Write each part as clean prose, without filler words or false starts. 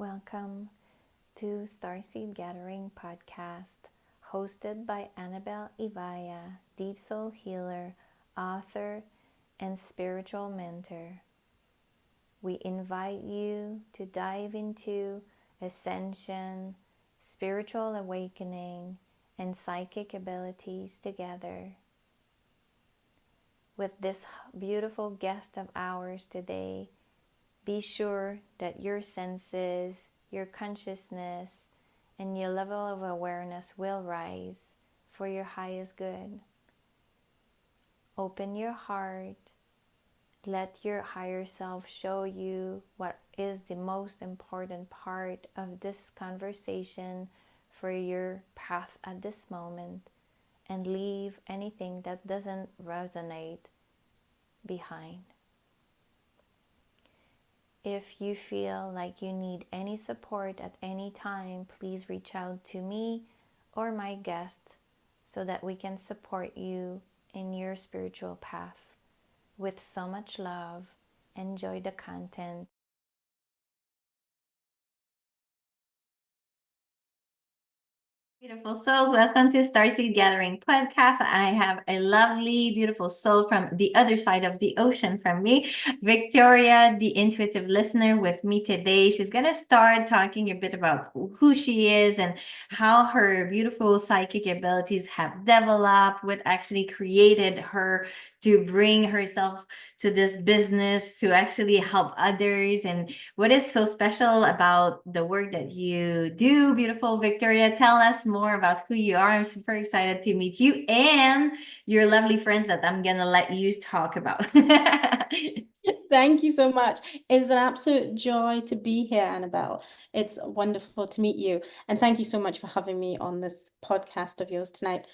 Welcome to Starseed Gathering Podcast, hosted by Annabelle Ivaya, deep soul healer, author, and spiritual mentor. We invite you to dive into ascension, spiritual awakening, and psychic abilities together. With this beautiful guest of ours today, be sure that your senses, your consciousness, and your level of awareness will rise for your highest good. Open your heart. Let your higher self show you what is the most important part of this conversation for your path at this moment, and leave anything that doesn't resonate behind. If you feel like you need any support at any time, please reach out to me or my guest so that we can support you in your spiritual path. With so much love, enjoy the content. Beautiful souls, welcome to Starseed Gathering Podcast. I have a lovely, beautiful soul from the other side of the ocean from me, Victoria, the intuitive listener, with me today. She's going to start talking a bit about who she is and how her beautiful psychic abilities have developed, what actually created her to bring herself to this business to actually help others, and what is so special about the work that you do. Beautiful Victoria, tell us more about who you are. I'm super excited to meet you and your lovely friends that I'm gonna let you talk about. Thank you so much. It's an absolute joy to be here, Annabelle. It's wonderful to meet you. And thank you so much for having me on this podcast of yours tonight.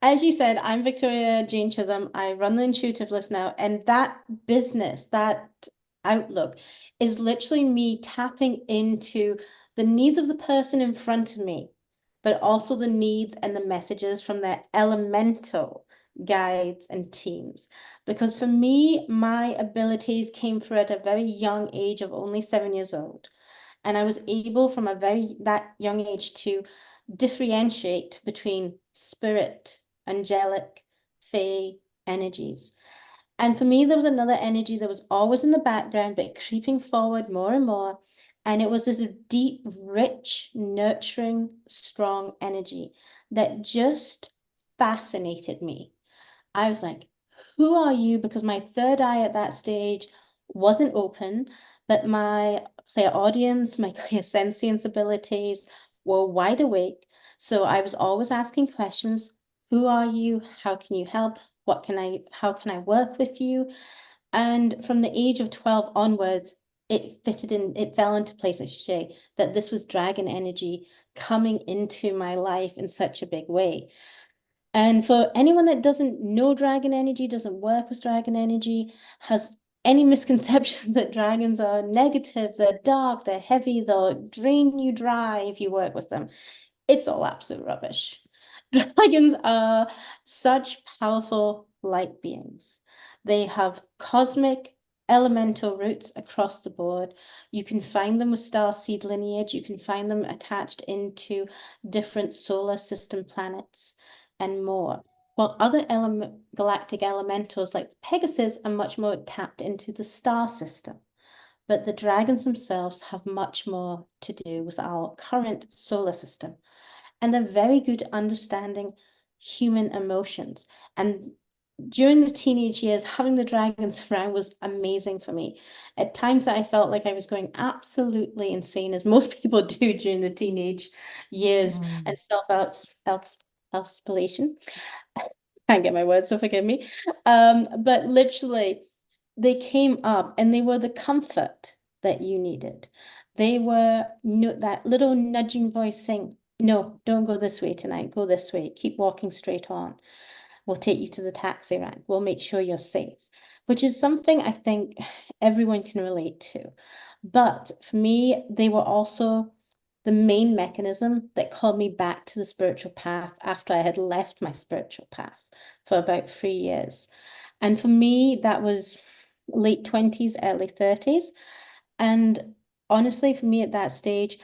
As you said, I'm Victoria Jane Chisholm. I run the Intuitive List now. And that business, that outlook is literally me tapping into the needs of the person in front of me, but also the needs and the messages from their elemental guides and teams. Because for me, my abilities came through at a very young age of only 7 years old. And I was able from that young age to differentiate between spirit, angelic, fae energies. And for me, there was another energy that was always in the background, but creeping forward more and more. And it was this deep, rich, nurturing, strong energy that just fascinated me. I was like, who are you? Because my third eye at that stage wasn't open, but my clairaudience, my clairsentience abilities were wide awake. So I was always asking questions. Who are you? How can you help? How can I work with you? And from the age of 12 onwards, it fell into place, I should say, that this was dragon energy coming into my life in such a big way. And for anyone that doesn't know dragon energy, doesn't work with dragon energy, has any misconceptions that dragons are negative, they're dark, they're heavy, they'll drain you dry if you work with them, it's all absolute rubbish. Dragons are such powerful light beings. They have cosmic elemental roots across the board. You can find them with starseed lineage. You can find them attached into different solar system planets and more. While other galactic elementals like Pegasus are much more tapped into the star system. But the dragons themselves have much more to do with our current solar system. And they're very good at understanding human emotions. And during the teenage years, having the dragons around was amazing for me. At times, I felt like I was going absolutely insane, as most people do during the teenage years and self-exploration. Can't get my words, so forgive me. But literally, they came up and they were the comfort that you needed. They were that little nudging voice saying, no, don't go this way tonight. Go this way. Keep walking straight on. We'll take you to the taxi rank. We'll make sure you're safe, which is something I think everyone can relate to. But for me, they were also the main mechanism that called me back to the spiritual path after I had left my spiritual path for about 3 years. And for me, that was late 20s, early 30s. And honestly, for me at that stage,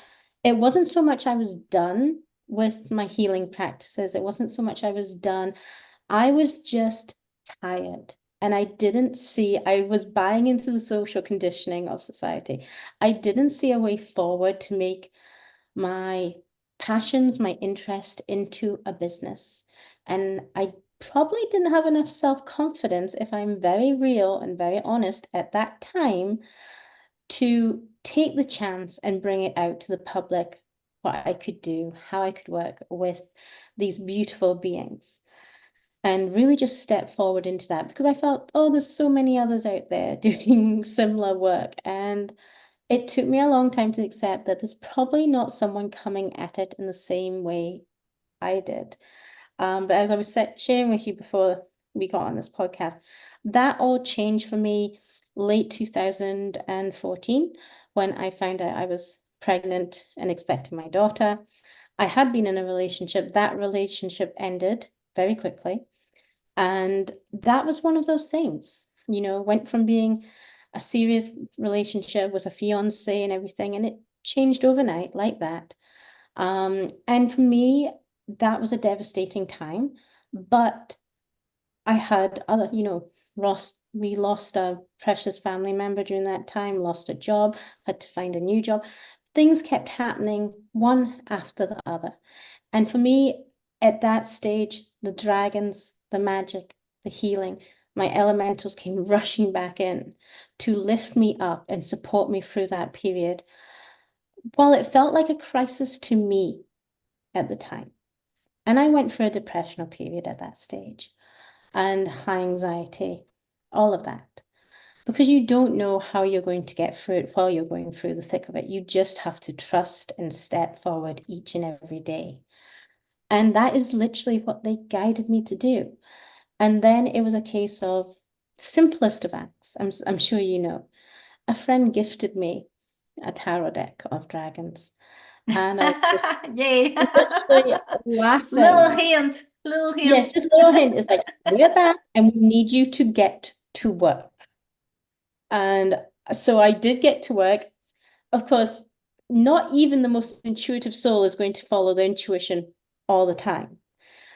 it wasn't so much I was done with my healing practices. It wasn't so much I was done. I was just tired. And I didn't see, I was buying into the social conditioning of society. I didn't see a way forward to make my passions, my interest into a business. And I probably didn't have enough self-confidence, if I'm very real and very honest, at that time to take the chance and bring it out to the public, what I could do, how I could work with these beautiful beings. And really just step forward into that because I felt, oh, there's so many others out there doing similar work. And it took me a long time to accept that there's probably not someone coming at it in the same way I did. But as I was sharing with you before we got on this podcast, that all changed for me late 2014 when I found out I was pregnant and expecting my daughter. I had been in a relationship. That relationship ended very quickly. And that was one of those things, went from being a serious relationship with a fiance and everything, and it changed overnight like that. And for me, that was a devastating time. But I had other, we lost a precious family member during that time, lost a job, had to find a new job. Things kept happening one after the other. And for me, at that stage, the dragons, the magic, the healing, my elementals came rushing back in to lift me up and support me through that period. While it felt like a crisis to me at the time. And I went through a depressional period at that stage and high anxiety, all of that. Because you don't know how you're going to get through it while you're going through the thick of it. You just have to trust and step forward each and every day. And that is literally what they guided me to do. And then it was a case of simplest of acts. I'm sure you know. A friend gifted me a tarot deck of dragons. And I was just Yay. literally Little laughing. hint, little hint. Yes, just a little hint. It's like, we're back and we need you to get to work. And so I did get to work. Of course, not even the most intuitive soul is going to follow their intuition all the time.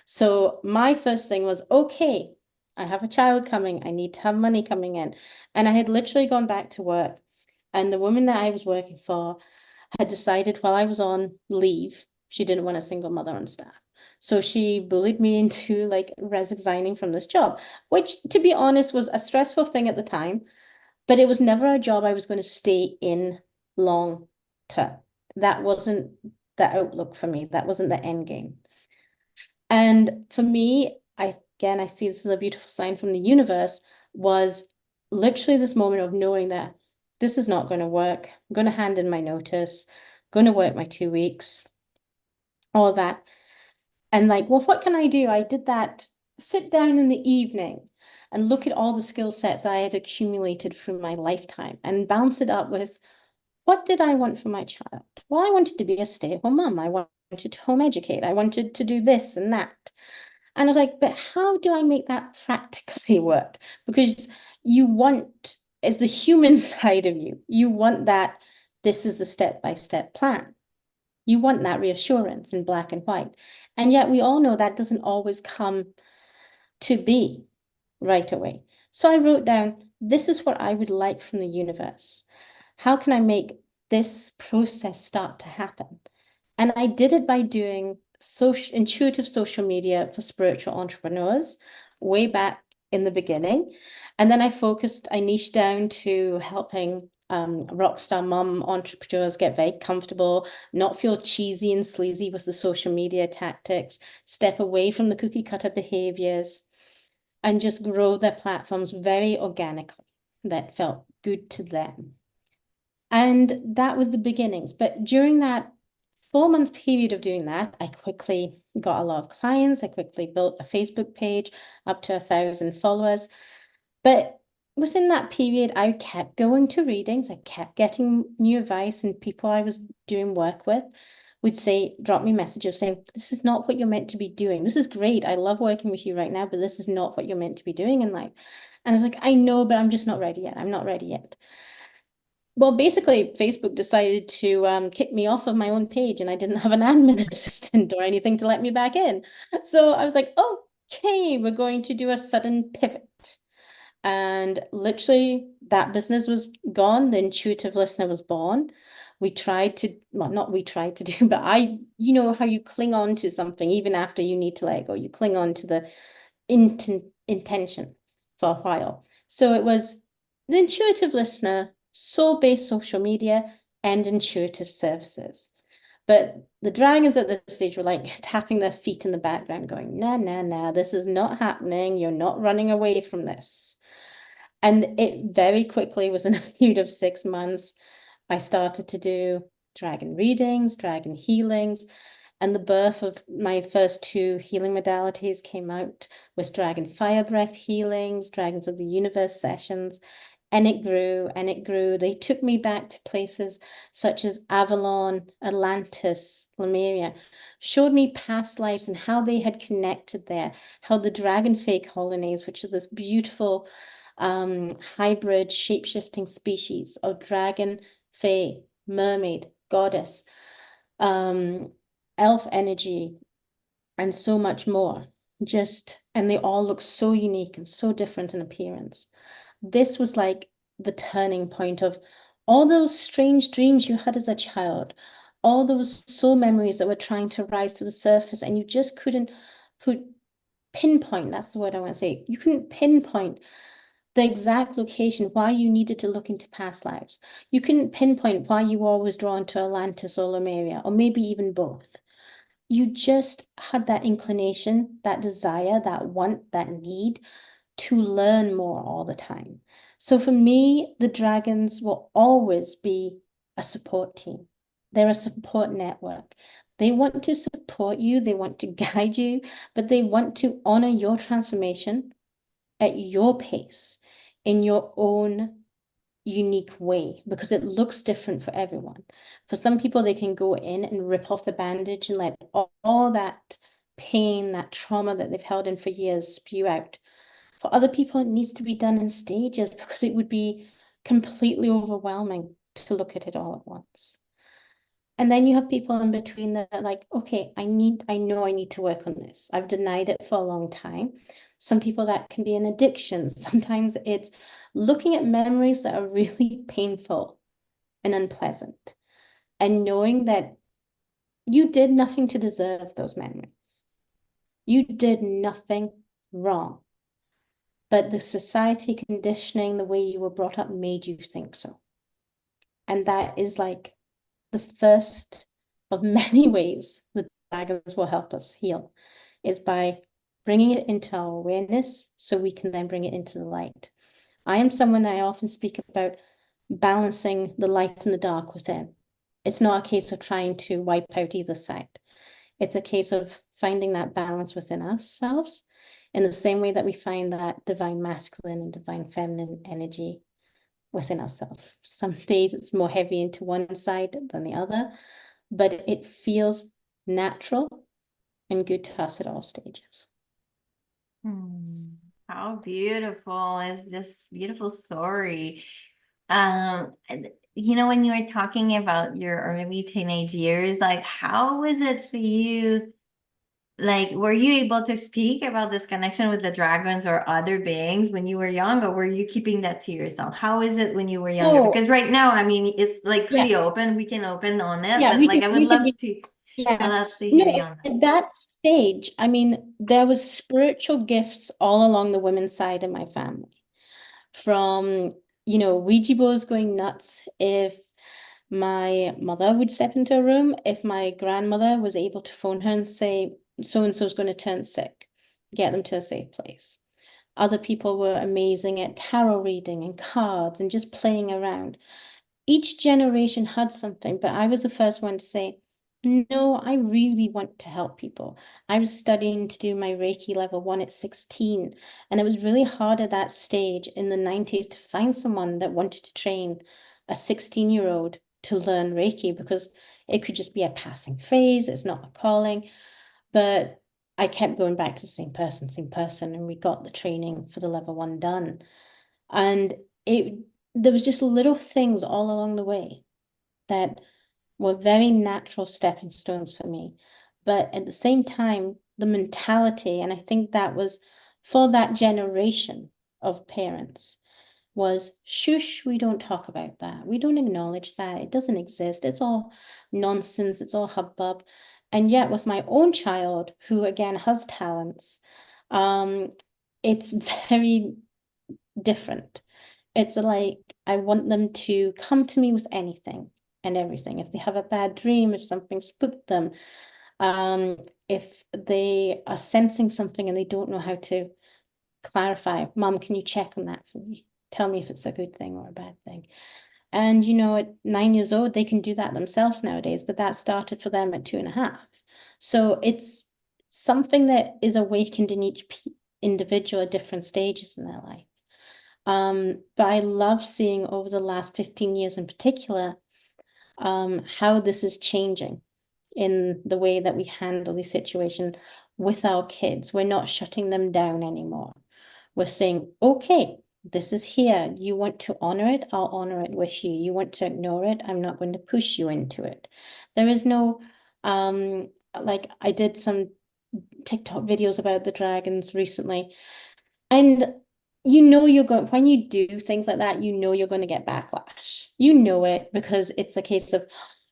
So my first thing was, okay, I have a child coming. I need to have money coming in. And I had literally gone back to work. And the woman that I was working for had decided while I was on leave, she didn't want a single mother on staff. So she bullied me into like resigning from this job, which to be honest was a stressful thing at the time, but it was never a job I was going to stay in long term. That wasn't the outlook for me. That wasn't the end game. And for me, I see this as a beautiful sign from the universe, was literally this moment of knowing that this is not going to work. I'm going to hand in my notice, going to work my 2 weeks, all that. And like, well, what can I do? I did that, sit down in the evening and look at all the skill sets I had accumulated through my lifetime and balance it up with what did I want for my child? Well, I wanted to be a stay-at-home mom. I wanted to home educate. I wanted to do this and that. And I was like, but how do I make that practically work? Because you want, it's the human side of you. You want that, this is the step-by-step plan. You want that reassurance in black and white. And yet we all know that doesn't always come to be right away. So I wrote down, this is what I would like from the universe. How can I make this process start to happen? And I did it by doing intuitive social media for spiritual entrepreneurs way back in the beginning. And then I niched down to helping rockstar mom entrepreneurs get very comfortable, not feel cheesy and sleazy with the social media tactics, step away from the cookie cutter behaviors, and just grow their platforms very organically. That felt good to them. And that was the beginnings. But during that 4 month period of doing that, I quickly got a lot of clients. I quickly built a Facebook page up to 1,000 followers. But within that period, I kept going to readings. I kept getting new advice, and people I was doing work with would say, drop me messages saying, this is not what you're meant to be doing. This is great. I love working with you right now, but this is not what you're meant to be doing in life. And I was like, I know, but I'm just not ready yet. I'm not ready yet. Well, basically, Facebook decided to kick me off of my own page, and I didn't have an admin assistant or anything to let me back in. So I was like, okay, we're going to do a sudden pivot. And literally, that business was gone. The intuitive listener was born. We tried to, well, not we tried to do, but you know how you cling on to something even after you need to let go. You cling on to the intention for a while. So it was the intuitive listener, soul-based social media, and intuitive services. But the dragons at this stage were like tapping their feet in the background, going, nah, nah, nah, this is not happening. You're not running away from this. And it very quickly was in a period of 6 months. I started to do dragon readings, dragon healings, and the birth of my first two healing modalities came out with dragon fire breath healings, dragons of the universe sessions, and it grew and it grew. They took me back to places such as Avalon, Atlantis, Lemuria, showed me past lives and how they had connected there, how the dragon fae colonies, which are this beautiful hybrid shape-shifting species of dragon, fae, mermaid, goddess, elf energy, and so much more. And they all look so unique and so different in appearance. This was like the turning point of all those strange dreams you had as a child, all those soul memories that were trying to rise to the surface, and you just couldn't pinpoint, that's the word I want to say. You couldn't pinpoint the exact location why you needed to look into past lives. You couldn't pinpoint why you were always drawn to Atlantis or Lemuria, or maybe even both. You just had that inclination, that desire, that want, that need to learn more all the time. So for me, the dragons will always be a support team. They're a support network. They want to support you, they want to guide you, but they want to honor your transformation at your pace, in your own unique way, because it looks different for everyone. For some people, they can go in and rip off the bandage and let all that pain, that trauma that they've held in for years spew out. For other people, it needs to be done in stages because it would be completely overwhelming to look at it all at once. And then you have people in between that are like, okay, I know I need to work on this. I've denied it for a long time. Some people that can be an addiction. Sometimes it's looking at memories that are really painful and unpleasant and knowing that you did nothing to deserve those memories. You did nothing wrong. But the society conditioning, the way you were brought up made you think so. And that is like the first of many ways the dragons will help us heal, is by bringing it into our awareness so we can then bring it into the light. I am someone that I often speak about balancing the light and the dark within. It's not a case of trying to wipe out either side. It's a case of finding that balance within ourselves in the same way that we find that divine masculine and divine feminine energy within ourselves. Some days it's more heavy into one side than the other, but it feels natural and good to us at all stages. How beautiful is this beautiful story. When you were talking about your early teenage years, like how was it for you? Like, were you able to speak about this connection with the dragons or other beings when you were young, or were you keeping that to yourself? How is it when you were younger? Oh, Because right now, I mean, it's like yeah, pretty open. We can open on it, yeah, but like I would we could love be, to, I'd yeah. love to hear No, you on that. at that stage, I mean, there was spiritual gifts all along the women's side of my family. From, Ouija boards going nuts if my mother would step into a room, if my grandmother was able to phone her and say, so-and-so's going to turn sick, get them to a safe place. Other people were amazing at tarot reading and cards and just playing around. Each generation had something, but I was the first one to say, no, I really want to help people. I was studying to do my Reiki level 1 at 16, and it was really hard at that stage in the 90s to find someone that wanted to train a 16-year-old to learn Reiki, because it could just be a passing phase, it's not a calling. But I kept going back to the same person, and we got the training for the level 1 done. And it there was just little things all along the way that were very natural stepping stones for me. But at the same time, the mentality, and I think that was for that generation of parents, was shush, we don't talk about that. We don't acknowledge that. It doesn't exist. It's all nonsense. It's all hubbub. And yet, with my own child, who again has talents, it's very different. It's like I want them to come to me with anything and everything. If they have a bad dream, if something spooked them, if they are sensing something and they don't know how to clarify, Mom, can you check on that for me? Tell me if it's a good thing or a bad thing. And at 9 years old, they can do that themselves nowadays, but that started for them at 2.5. So it's something that is awakened in each individual at different stages in their life. But I love seeing over the last 15 years in particular, how this is changing in the way that we handle the situation with our kids. We're not shutting them down anymore. We're saying, okay, this is here. You want to honor it, I'll honor it with you. You want to ignore it, I'm not going to push you into it. There is no, like I did some TikTok videos about the dragons recently, and you're going, when you do things like that, you're going to get backlash. You know it because it's a case of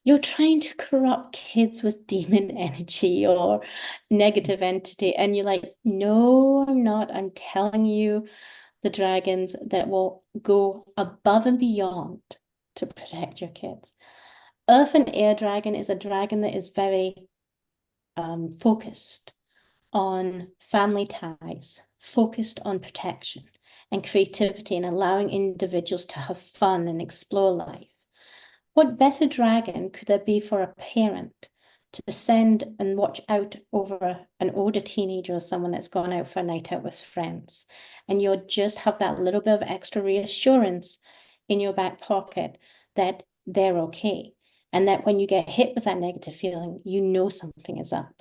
you're trying to corrupt kids with demon energy or negative entity. And you're like, no, I'm not. I'm telling you the dragons that will go above and beyond to protect your kids. Earth and Air Dragon is a dragon that is very focused on family ties, focused on protection and creativity and allowing individuals to have fun and explore life. What better dragon could there be for a parent to send and watch out over an older teenager or someone that's gone out for a night out with friends? And you'll just have that little bit of extra reassurance in your back pocket that they're okay. And that when you get hit with that negative feeling, something is up.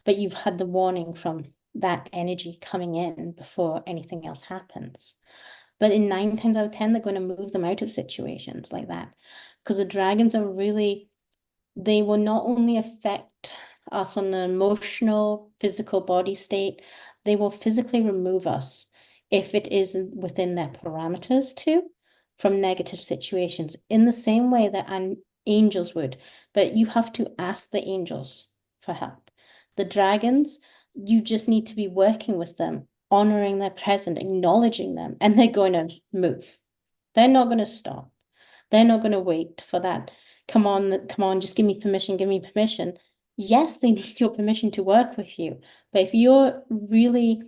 But you've had the warning from that energy coming in before anything else happens. But in 9 times out of 10, they're going to move them out of situations like that. Because the dragons are really, they will not only affect us on the emotional, physical body state, they will physically remove us if it is within their parameters too, from negative situations, in the same way that angels would. But you have to ask the angels for help. The dragons, you just need to be working with them, honoring their presence, acknowledging them, and they're going to move. They're not going to stop. They're not going to wait for that. Come on, just give me permission, give me permission. Yes, they need your permission to work with you. But if you're really,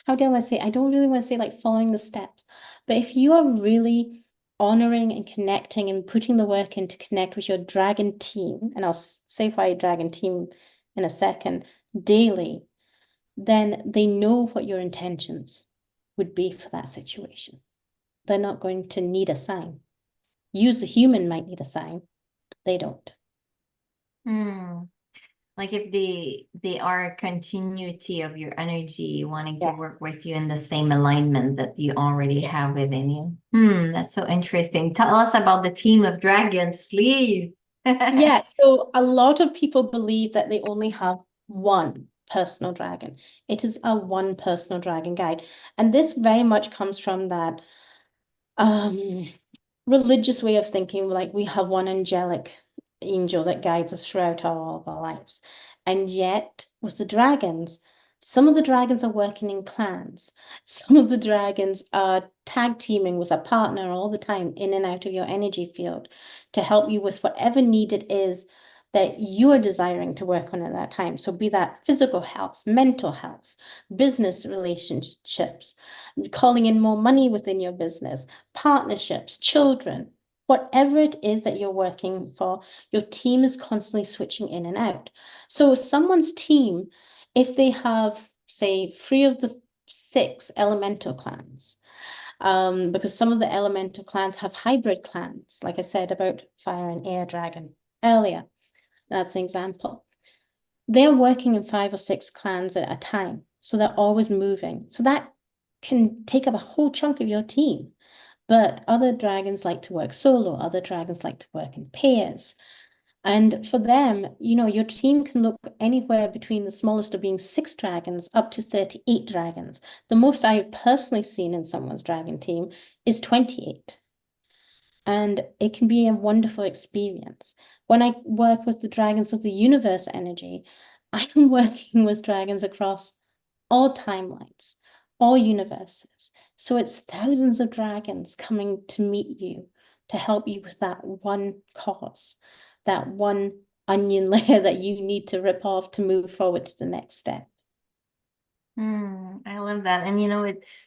how do I say, I don't really want to say like following the steps, but if you are really honoring and connecting and putting the work in to connect with your dragon team, and I'll say why dragon team in a second, daily, then they know what your intentions would be for that situation. They're not going to need a sign. You as a human might need a sign. They don't. Like if they are a continuity of your energy, wanting to Yes. work with you in the same alignment that you already have within you. That's so interesting. Tell us about the team of dragons, please. Yeah, so a lot of people believe that they only have one personal dragon. It is a one personal dragon guide. And this very much comes from that religious way of thinking, like we have one angelic angel that guides us throughout all of our lives. And yet, with the dragons, some of the dragons are working in clans. Some of the dragons are tag teaming with a partner all the time in and out of your energy field to help you with whatever need it is that you are desiring to work on at that time. So be that physical health, mental health, business relationships, calling in more money within your business, partnerships, children, whatever it is that you're working for, your team is constantly switching in and out. So someone's team, if they have, say, 3 of the 6 elemental clans, because some of the elemental clans have hybrid clans, like I said about fire and air dragon earlier. That's an example. They're working in 5 or 6 clans at a time. So they're always moving. So that can take up a whole chunk of your team. But other dragons like to work solo, other dragons like to work in pairs. And for them, your team can look anywhere between the smallest of being 6 dragons up to 38 dragons. The most I've personally seen in someone's dragon team is 28. And it can be a wonderful experience. When I work with the dragons of the universe energy, I am working with dragons across all timelines, all universes. So it's thousands of dragons coming to meet you, to help you with that one cause, that one onion layer that you need to rip off to move forward to the next step. I love that. And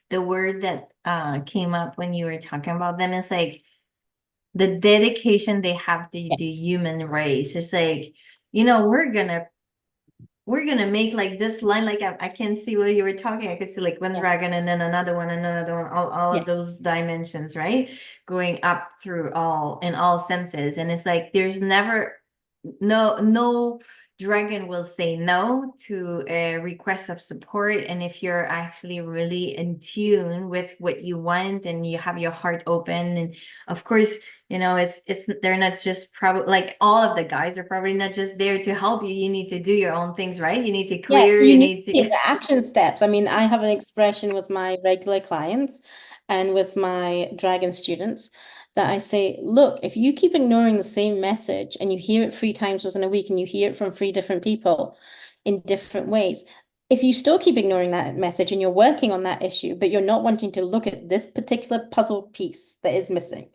the word that came up when you were talking about them is like the dedication they have to Yes. the human race. It's like, we're gonna make like this line. Like I can see what you were talking. I could see like one Yeah. dragon and then another one and another one, all Yeah. of those dimensions, right? Going up through all senses. And it's like there's never no dragon will say no to a request of support. And if you're actually really in tune with what you want and you have your heart open, and of course, it's they're not just probably like all of the guys are probably not just there to help you. You need to do your own things, right? You need to Yes, clear, you you need need to take to the action steps. I mean, I have an expression with my regular clients and with my dragon students that I say, look, if you keep ignoring the same message and you hear it 3 times within a week and you hear it from 3 different people in different ways, if you still keep ignoring that message and you're working on that issue, but you're not wanting to look at this particular puzzle piece that is missing,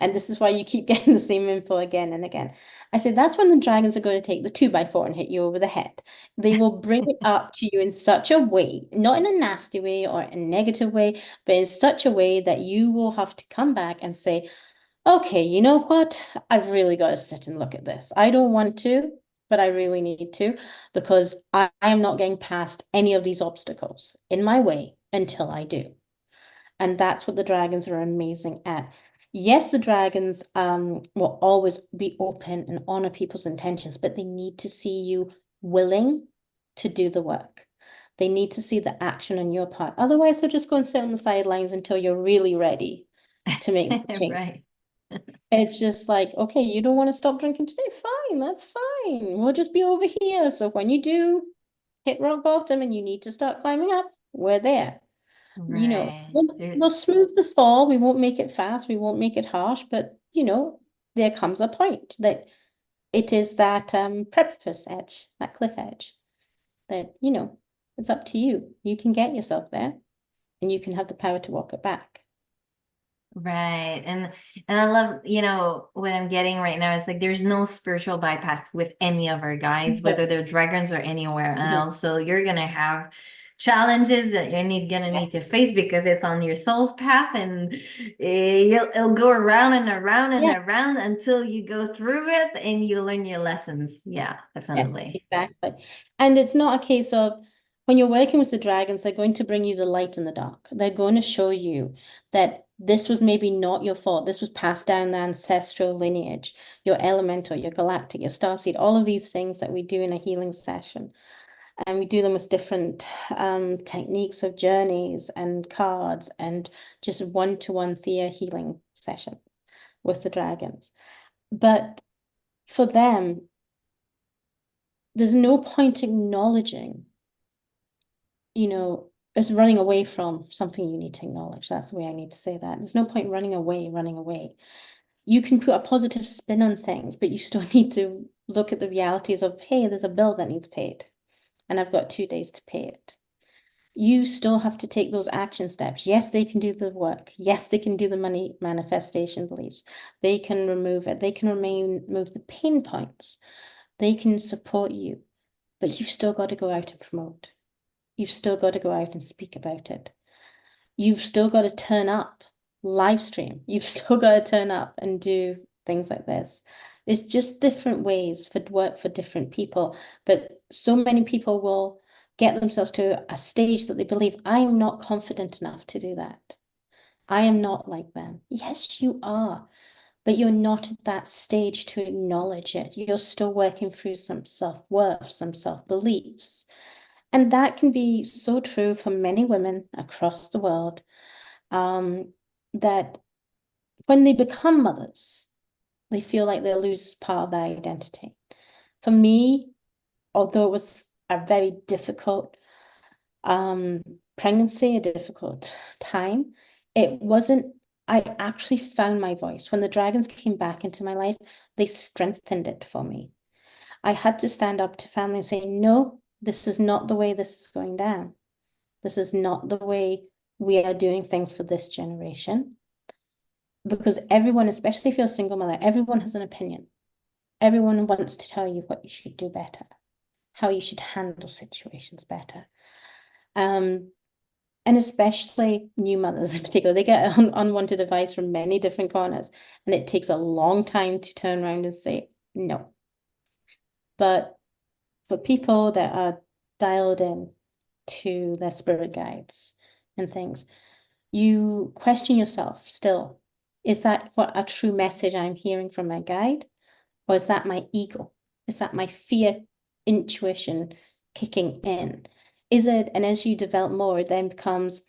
and this is why you keep getting the same info again and again. I say that's when the dragons are going to take the 2x4 and hit you over the head. They will bring it up to you in such a way, not in a nasty way or a negative way, but in such a way that you will have to come back and say, okay, you know what? I've really got to sit and look at this. I don't want to, but I really need to, because I am not getting past any of these obstacles in my way until I do. And that's what the dragons are amazing at. Yes, the dragons will always be open and honor people's intentions, but they need to see you willing to do the work. They need to see the action on your part. Otherwise, they'll just go and sit on the sidelines until you're really ready to make the change. right. It's just like, okay, you don't want to stop drinking today? Fine, that's fine. We'll just be over here. So when you do hit rock bottom and you need to start climbing up, we're there. Right. We'll smooth this fall. We won't make it fast. We won't make it harsh. But, there comes a point that it is that precipice edge, that cliff edge, that, it's up to you. You can get yourself there and you can have the power to walk it back. Right. And I love, what I'm getting right now is like there's no spiritual bypass with any of our guides, whether they're dragons or anywhere else. So you're gonna have challenges that gonna need to Yes. face because it's on your soul path, and it'll go around and around and Yeah. around until you go through it and you learn your lessons. Yeah, Yes, definitely. exactly. And it's not a case of when you're working with the dragons, they're going to bring you the light in the dark. They're going to show you that this was maybe not your fault. This was passed down the ancestral lineage, your elemental, your galactic, your starseed, all of these things that we do in a healing session. And we do them with different techniques of journeys and cards and just one-to-one Thea healing session with the dragons. But for them, there's no point acknowledging, it's running away from something you need to acknowledge. That's the way I need to say that. There's no point running away. You can put a positive spin on things, but you still need to look at the realities of, hey, there's a bill that needs paid, and I've got 2 days to pay it. You still have to take those action steps. Yes, they can do the work. Yes, they can do the money manifestation beliefs. They can remove it. They can remove the pain points. They can support you, but you've still got to go out and promote. You've still got to go out and speak about it. You've still got to turn up, live stream. You've still got to turn up and do things like this. It's just different ways for work for different people. But so many people will get themselves to a stage that they believe, I am not confident enough to do that. I am not like them. Yes, you are. But you're not at that stage to acknowledge it. You're still working through some self-worth, some self-beliefs. And that can be so true for many women across the world, that when they become mothers, they feel like they lose part of their identity. For me, although it was a very difficult pregnancy, a difficult time, it wasn't, I actually found my voice. When the dragons came back into my life, they strengthened it for me. I had to stand up to family and say, no, this is not the way this is going down. This is not the way we are doing things for this generation. Because everyone, especially if you're a single mother, everyone has an opinion. Everyone wants to tell you what you should do better, how you should handle situations better. And especially new mothers in particular, they get unwanted advice from many different corners, and it takes a long time to turn around and say no. But for people that are dialed in to their spirit guides and things, you question yourself still. Is that what a true message I'm hearing from my guide? Or is that my ego? Is that my fear intuition kicking in? Is it, and as you develop more, it then becomes,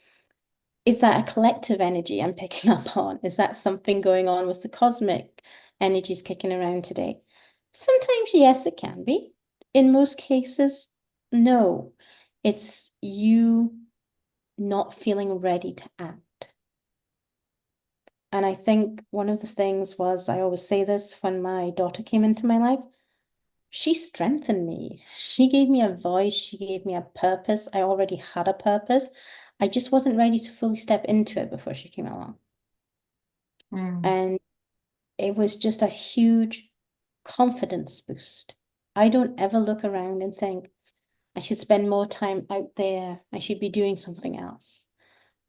is that a collective energy I'm picking up on? Is that something going on with the cosmic energies kicking around today? Sometimes, yes, it can be. In most cases, no. It's you not feeling ready to act. And I think one of the things was, I always say this when my daughter came into my life, she strengthened me. She gave me a voice. She gave me a purpose. I already had a purpose. I just wasn't ready to fully step into it before she came along. And it was just a huge confidence boost. I don't ever look around and think, I should spend more time out there. I should be doing something else.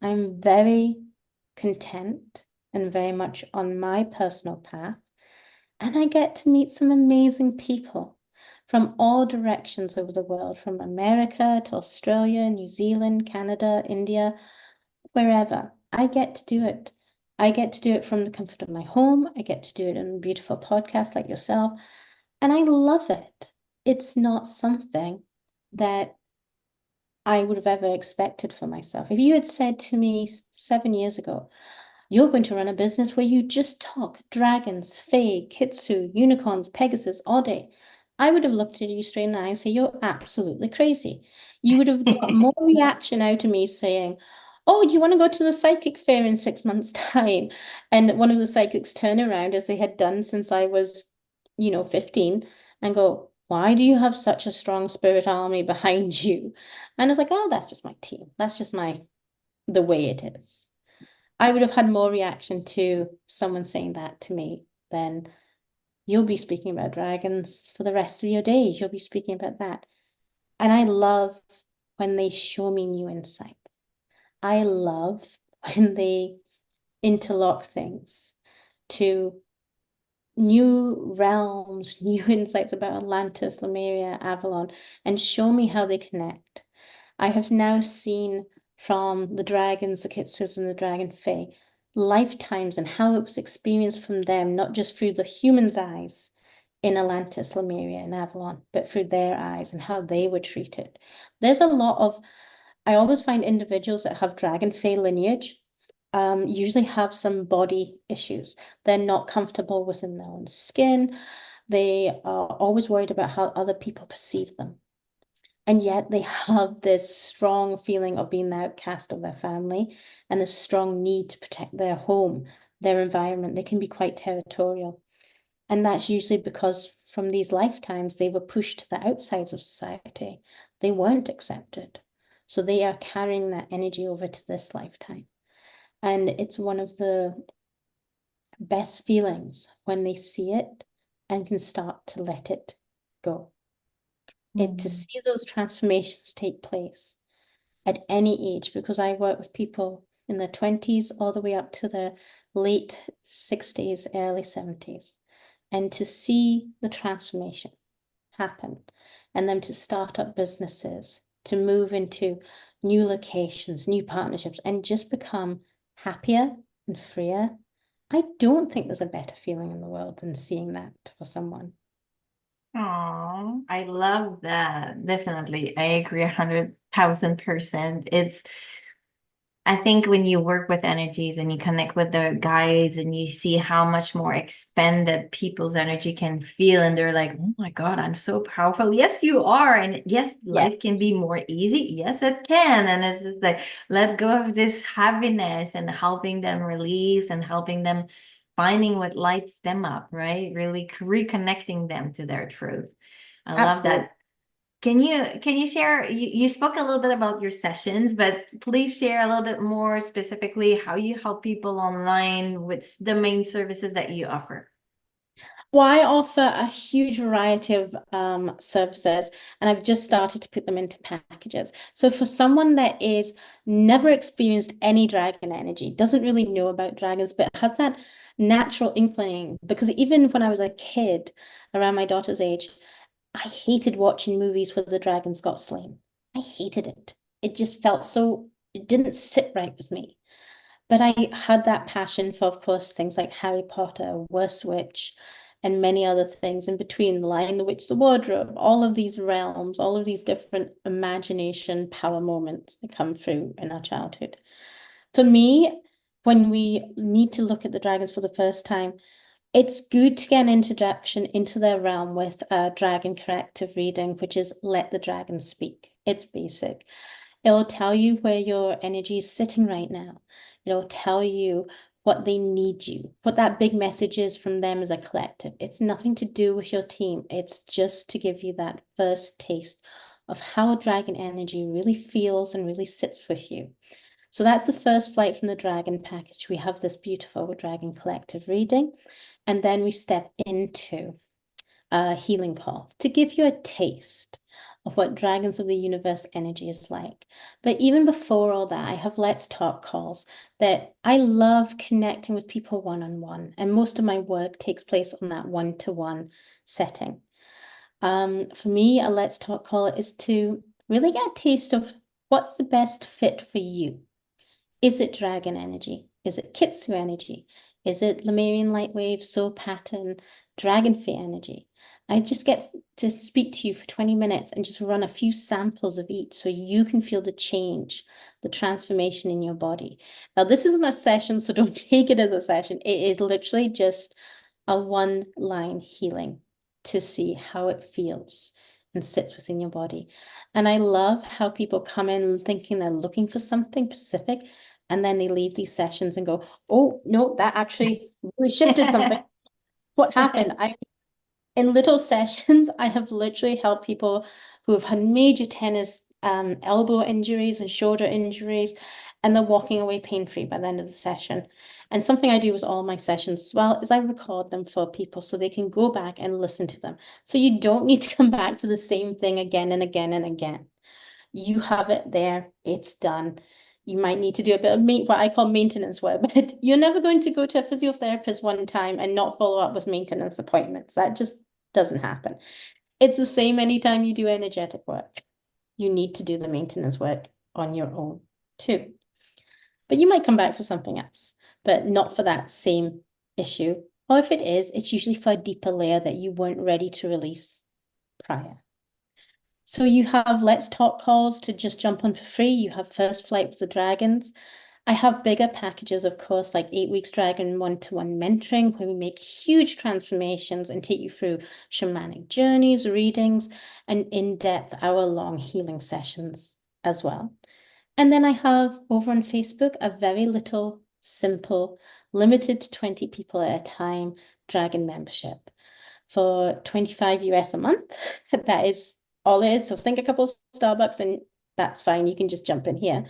I'm very content and very much on my personal path. And I get to meet some amazing people from all directions over the world, from America to Australia, New Zealand, Canada, India, wherever. I get to do it. I get to do it from the comfort of my home. I get to do it in a beautiful podcast like yourself. And I love it. It's not something that I would have ever expected for myself. If you had said to me 7 years ago, you're going to run a business where you just talk dragons, fae, kitsu, unicorns, Pegasus all day, I would have looked at you straight in the eye and say, you're absolutely crazy. You would have got more reaction out of me saying, oh, do you want to go to the psychic fair in 6 months' time? And one of the psychics turn around, as they had done since I was, 15, and go, why do you have such a strong spirit army behind you? And I was like, oh, that's just my team. That's just the way it is. I would have had more reaction to someone saying that to me than, you'll be speaking about dragons for the rest of your days. You'll be speaking about that. And I love when they show me new insights. I love when they interlock things to new realms, new insights about Atlantis, Lemuria, Avalon, and show me how they connect. I have now seen from the dragons, the kitsus, and the dragon fae, lifetimes and how it was experienced from them, not just through the human's eyes in Atlantis, Lemuria, and Avalon, but through their eyes and how they were treated. There's a lot of, I always find individuals that have dragon fae lineage usually have some body issues. They're not comfortable within their own skin. They are always worried about how other people perceive them. And yet they have this strong feeling of being the outcast of their family and a strong need to protect their home, their environment. They can be quite territorial. And that's usually because from these lifetimes, they were pushed to the outsides of society. They weren't accepted. So they are carrying that energy over to this lifetime. And it's one of the best feelings when they see it and can start to let it go. To see those transformations take place at any age, because I work with people in their 20s all the way up to the late 60s, early 70s, and to see the transformation happen and them to start up businesses, to move into new locations, new partnerships, and just become happier and freer. I don't think there's a better feeling in the world than seeing that for someone. Oh, I love that. Definitely. I agree 100,000%. I think when you work with energies and you connect with the guides and you see how much more expanded people's energy can feel, and they're like, oh my God, I'm so powerful. Yes, you are. And yes, Yeah, life can be more easy. Yes, it can. And it's just like, let go of this heaviness and helping them release and helping them finding what lights them up, right? Really reconnecting them to their truth. I love absolutely. that. Can you share you spoke a little bit about your sessions, but please share a little bit more specifically how you help people online with the main services that you offer. Well, I offer a huge variety of services, and I've just started to put them into packages. So for someone that is never experienced any dragon energy, doesn't really know about dragons, but has that natural inkling, because even when I was a kid, around my daughter's age, I hated watching movies where the dragons got slain. I hated it. It just felt so, it didn't sit right with me. But I had that passion for, of course, things like Harry Potter, Worst Witch, and many other things in between, Lion, the Witch, the Wardrobe, all of these realms, all of these different imagination power moments that come through in our childhood. For me, when we need to look at the dragons for the first time, it's good to get an introduction into their realm with a dragon corrective reading, which is Let the Dragon Speak. It's basic. It'll tell you where your energy is sitting right now. It'll tell you what they need you, what that big message is from them as a collective. It's nothing to do with your team. It's just to give you that first taste of how dragon energy really feels and really sits with you. So that's the first flight from the dragon package. We have this beautiful dragon collective reading, and then we step into a healing call to give you a taste of what Dragons of the Universe energy is like. But even before all that, I have Let's Talk calls that I love connecting with people one-on-one. And most of my work takes place on that one-to-one setting. For me, a Let's Talk call is to really get a taste of what's the best fit for you. Is it dragon energy? Is it Kitsu energy? Is it Lemurian light wave, soul pattern, dragon fey energy? I just get to speak to you for 20 minutes and just run a few samples of each so you can feel the change, the transformation in your body. Now, this isn't a session, so don't take it as a session. It is literally just a one-line healing to see how it feels and sits within your body. And I love how people come in thinking they're looking for something specific, and then they leave these sessions and go, oh, no, that actually really shifted something. What happened? In little sessions, I have literally helped people who have had major tennis elbow injuries and shoulder injuries, and they're walking away pain-free by the end of the session. And something I do with all my sessions as well is I record them for people so they can go back and listen to them. So you don't need to come back for the same thing again and again and again. You have it there, it's done. You might need to do a bit of what I call maintenance work, but you're never going to go to a physiotherapist one time and not follow up with maintenance appointments. That just doesn't happen. It's the same anytime you do energetic work. You need to do the maintenance work on your own too. But you might come back for something else, but not for that same issue. Or if it is, it's usually for a deeper layer that you weren't ready to release prior. So you have Let's Talk calls to just jump on for free. You have First Flight with the Dragons. I have bigger packages, of course, like 8 Weeks Dragon one-to-one mentoring, where we make huge transformations and take you through shamanic journeys, readings, and in-depth hour-long healing sessions as well. And then I have over on Facebook a very little, simple, limited to 20 people at a time Dragon membership for 25 US a month. That is all it is. So think a couple of Starbucks and that's fine. You can just jump in here.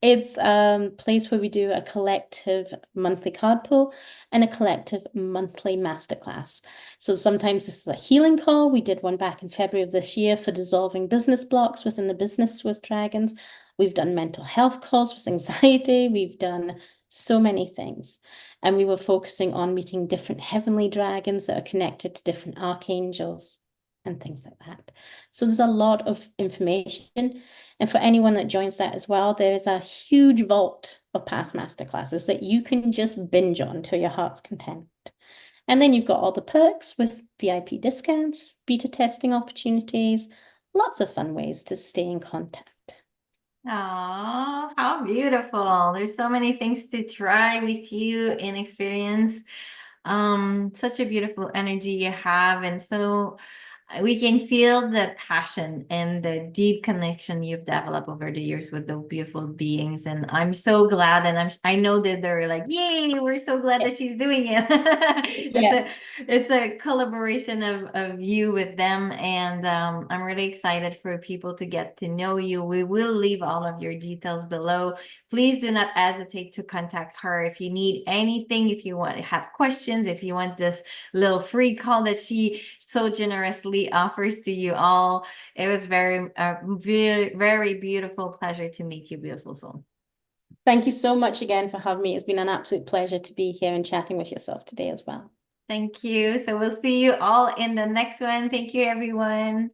It's a place where we do a collective monthly card pull and a collective monthly masterclass. So sometimes this is a healing call. We did one back in February of this year for dissolving business blocks within the business with dragons. We've done mental health calls with anxiety. We've done so many things. And we were focusing on meeting different heavenly dragons that are connected to different archangels and things like that. So there's a lot of information. And for anyone that joins that as well, there is a huge vault of past masterclasses that you can just binge on to your heart's content. And then you've got all the perks with VIP discounts, beta testing opportunities, lots of fun ways to stay in contact. Oh, how beautiful. There's so many things to try with you and experience. Such a beautiful energy you have, and so we can feel the passion and the deep connection you've developed over the years with those beautiful beings. And I'm so glad, and I know that they're like, yay, we're so glad that she's doing it. It's a Yes. it's a collaboration of you with them, and I'm really excited for people to get to know you. We will leave all of your details below. Please do not hesitate to contact her if you need anything, if you want to have questions, if you want this little free call that she so generously offers to you all. It was very, very beautiful pleasure to meet you, beautiful soul. Thank you so much again for having me. It's been an absolute pleasure to be here and chatting with yourself today as well. Thank you. So we'll see you all in the next one. Thank you, everyone.